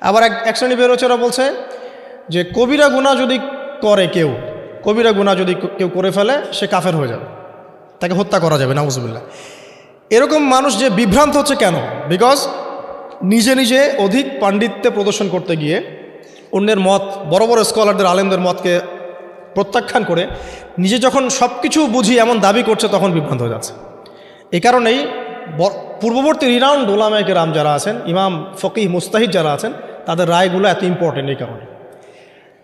আবার এক শ্রেণী বেরোচেরা বলছে যে কবিরা গুনাহ যদি করে কেউ, কবিরা গুনাহ যদি কেউ করে ফেলে সে কাফের হয়ে যাবে, তাকে হত্যা করা যাবে, নাউজুবিল্লাহ। এরকম মানুষ যে বিভ্রান্ত হচ্ছে কেন? বিকজ নিজে নিজে অধিক পাণ্ডিত্যে প্রদর্শন করতে গিয়ে অন্যের মত, বড় বড় স্কলারদের, আলেমদের মতকে প্রত্যাখ্যান করে নিজে যখন সব কিছু বুঝি এমন দাবি করছে, তখন বিভ্রান্ত হয়ে যাচ্ছে। এই কারণেই পূর্ববর্তী রিনাউন্ড উলামায়ে কেরাম যারা আছেন, ইমাম, ফকিহ, মুস্তাহিদ যারা আছেন, তাদের রায়গুলো এত ইম্পর্টেন্ট। এই কারণে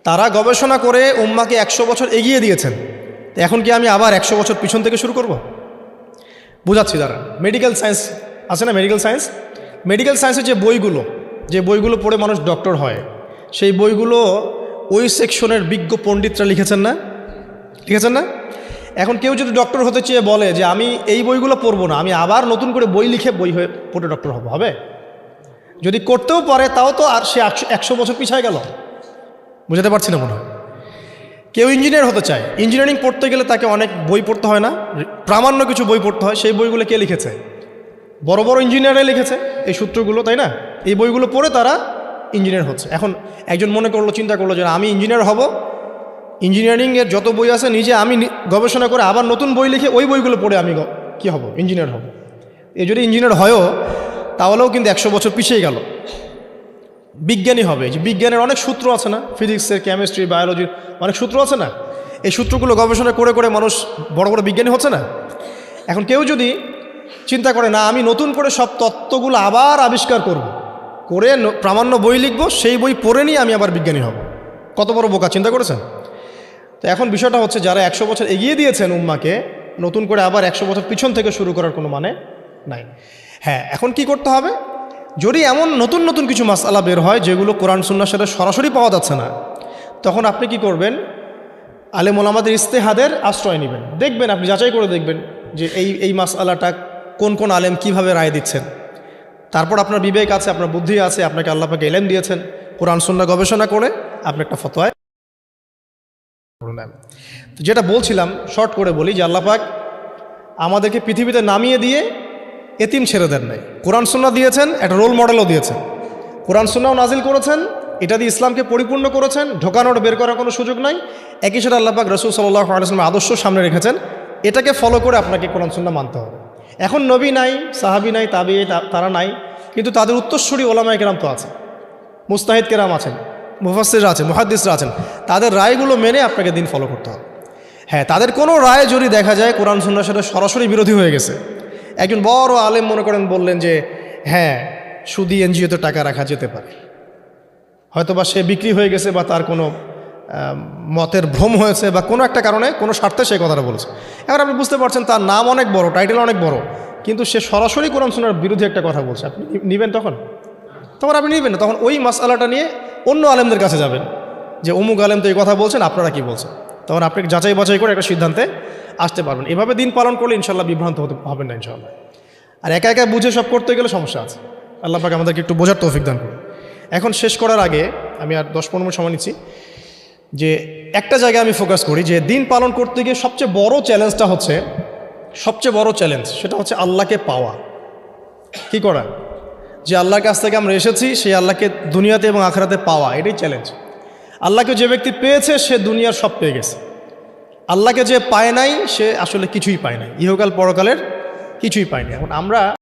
তারা গবেষণা করে উম্মাকে 100 বছর এগিয়ে দিয়েছেন। এখন কি আমি আবার 100 বছর পিছন থেকে শুরু করব? বুঝাচ্ছি দ্বারা। মেডিকেল সায়েন্স আছে না, মেডিকেল সায়েন্স, মেডিকেল সায়েন্সের যে বইগুলো পড়ে মানুষ ডক্টর হয়, সেই বইগুলো ওই সেকশনের বিজ্ঞ পণ্ডিতরা লিখেছেন না? এখন কেউ যদি ডক্টর হতে চেয়ে বলে যে আমি এই বইগুলো পড়বো না, আমি আবার নতুন করে বই লিখে বই হয়ে পড়ে ডক্টর হবে? যদি করতেও পারে তাও তো আর সে 100 বছর পিছায় গেল। বুঝাতে পারছি না মনে হয়। কেউ ইঞ্জিনিয়ার হতে চায়, ইঞ্জিনিয়ারিং পড়তে গেলে তাকে অনেক বই পড়তে হয় না? প্রামাণ্য কিছু বই পড়তে হয়। সেই বইগুলো কে লিখেছে? বড় বড় ইঞ্জিনিয়াররাই লিখেছে এই সূত্রগুলো, তাই না? এই বইগুলো পড়ে তারা ইঞ্জিনিয়ার হচ্ছে। এখন একজন চিন্তা করলো যে আমি ইঞ্জিনিয়ার হব, ইঞ্জিনিয়ারিংয়ের যত বই আছে নিজে আমি গবেষণা করে আবার নতুন বই লিখে ওই বইগুলো পড়ে আমি কি হব? ইঞ্জিনিয়ার হব। এই যদি ইঞ্জিনিয়ার হয়ও তাহলেও কিন্তু 100 বছর পিছিয়ে গেল। বিজ্ঞানী হবে, যে বিজ্ঞানের অনেক সূত্র আছে না, ফিজিক্সের, কেমিস্ট্রি, বায়োলজির অনেক সূত্র আছে না, এই সূত্রগুলো গবেষণা করে করে মানুষ বড় বড় বিজ্ঞানী হচ্ছে না? এখন কেউ যদি চিন্তা করে না আমি নতুন করে সব তত্ত্বগুলো আবার আবিষ্কার করব, করে প্রামাণ্য বই লিখব, সেই বই পড়ে নিয়ে আমি আবার বিজ্ঞানী হব, কত বড় বোকা, চিন্তা করেছেন? তো এখন বিষয়টা হচ্ছে যারা 100 বছর এগিয়ে দিয়েছেন উম্মাকে, নতুন করে আবার 100 বছর পিছন থেকে শুরু করার কোনো মানে নাই। হ্যাঁ, এখন কি করতে হবে? যদি এমন নতুন নতুন কিছু মাসআলা বের হয় যেগুলো কোরআন সুন্নাহর সাথে সরাসরি পাওয়া যাচ্ছে না, তখন আপনি কি করবেন? আলেম ওলামাদের ইজতিহাদের আশ্রয় নেবেন। দেখবেন, আপনি যাচাই করে দেখবেন যে এই মাসআলাটা কোন কোন আলেম কিভাবে রায় দিচ্ছেন। তারপর আপনার বিবেক আছে, আপনার বুদ্ধি আছে, আপনাকে আল্লাহ পাক ইলম দিয়েছেন, কোরআন সুন্নাহ গবেষণা করে আপনি একটা ফতোয়ায়। তো যেটা বলছিলাম, শর্ট করে বলি যে আল্লাহ পাক আমাদেরকে পৃথিবীতে নামিয়ে দিয়ে এতিম ছেড়ে দেন নাই। কোরআন সুন্নাহ দিয়েছেন, একটা রোল মডেলও দিয়েছেন। কোরআন সুন্নাহ নাজিল করেছেন, এটা দিয়ে ইসলামকে পরিপূর্ণ করেছেন, ঢোকানোর বের করার কোনো সুযোগ নাই। একই সাথে আল্লাহ পাক রাসূল সাল্লাল্লাহু আলাইহি ওয়াসাল্লামের আদর্শ সামনে রেখেছেন, এটাকে ফলো করে আপনাকে কোরআন সুন্নাহ মানতে হবে। এখন নবী নাই, সাহাবী নাই, তাবিঈ তারা নাই, কিন্তু তাদের উত্তরসূরি ওলামায়ে কেরাম তো আছে, মুস্তাহিদ কেরাম আছেন, মুফাসসিররা আছেন, মুহাদ্দিসরা আছেন। তাদের রায়গুলো মেনে আপনাকে দিন ফলো করতে হবে। হ্যাঁ, তাদের কোনো রায় যদি দেখা যায় কোরআন সুন্নাহর সাথে সরাসরি বিরোধী হয়ে গেছে, একজন বড় আলেম মনে করেন বললেন যে হ্যাঁ সুদী এনজিওতে টাকা রাখা যেতে পারে, হয়তোবা সে বিক্রি হয়ে গেছে বা তার কোনো মতের ভ্রম হয়েছে বা কোনো একটা কারণে, কোনো স্বার্থে সেই কথাটা বলেছে। এবার আপনি বুঝতে পারছেন তার নাম অনেক বড়, টাইটেল অনেক বড়, কিন্তু সে সরাসরি কোরআন সুন্নাহর বিরোধী একটা কথা বলছে। আপনি নেবেন? তখন আপনি নেবেন না। তখন ওই মাসআলাটা নিয়ে অন্য আলেমদের কাছে যাবেন যে অমুক আলেম তো এই কথা বলছেন, আপনারা কি বলছেন। তখন আপনি যাচাই বাছাই করে একটা সিদ্ধান্তে আসতে পারবেন। এভাবে দিন পালন করলে ইনশাল্লাহ বিভ্রান্ত হবেন না ইনশাল্লাহ। আর একা একা বুঝে সব করতে গেলে সমস্যা আছে। আল্লাহ পাক আমাদেরকে একটু বোঝার তৌফিক দান করুন। এখন শেষ করার আগে আমি আর 10-15 মিনিট সময় নিচ্ছি, যে একটা জায়গায় আমি ফোকাস করি যে দিন পালন করতে গিয়ে সবচেয়ে বড় চ্যালেঞ্জটা হচ্ছে, সেটা হচ্ছে আল্লাহকে পাওয়া। কি করা? যে আল্লাহর কাছ থেকে আমরা এসেছি, সেই আল্লাহকে দুনিয়াতে এবং আখিরাতে পাওয়া, এটাই চ্যালেঞ্জ। আল্লাহকে যে ব্যক্তি পেয়েছে সে দুনিয়ার সব পেয়ে গেছে। আল্লাহকে যে পায় নাই সে আসলে কিছুই পায় নাই, ইহকাল পরকালের কিছুই পায়নি। এখন আমরা